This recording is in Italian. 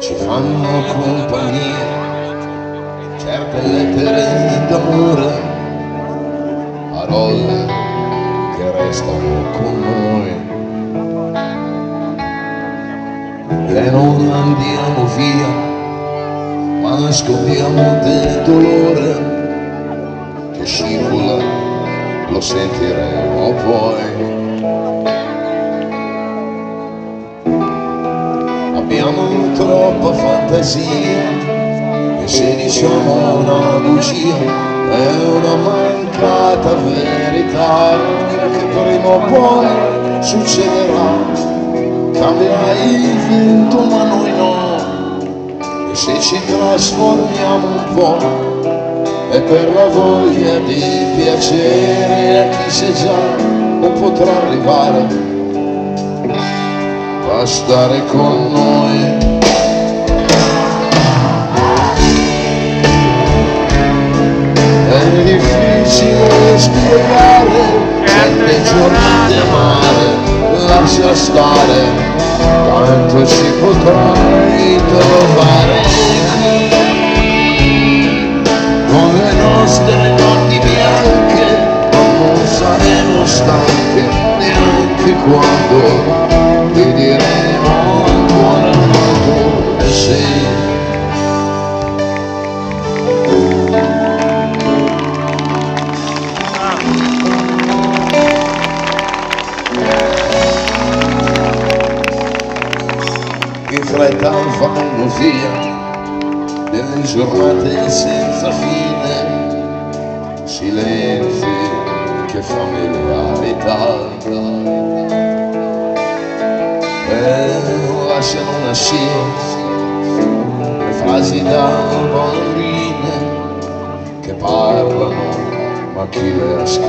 ci fanno compagnia certe lettere d'amore, parole che restano con noi e non andiamo via, ma nascondiamo del dolore che scivola, lo sentiremo poi. Abbiamo troppa fantasia e se diciamo una bugia è una mancata verità che prima o poi succederà. Cambierà il vento ma noi no, e se ci trasformiamo un po' è per la voglia di piacere a chi se già non potrà arrivare a stare con noi. È difficile spiegare certe giornate amare, lascia stare, tanto ci potrai trovare con le nostre notti bianche, ma non saremo stanche neanche quando ti diremo ancora molto sì. In fretta vanno via delle giornate senza fine, silenzi che familiarità lasciano una scia, le frasi da bambine che parlano ma chi le ascolta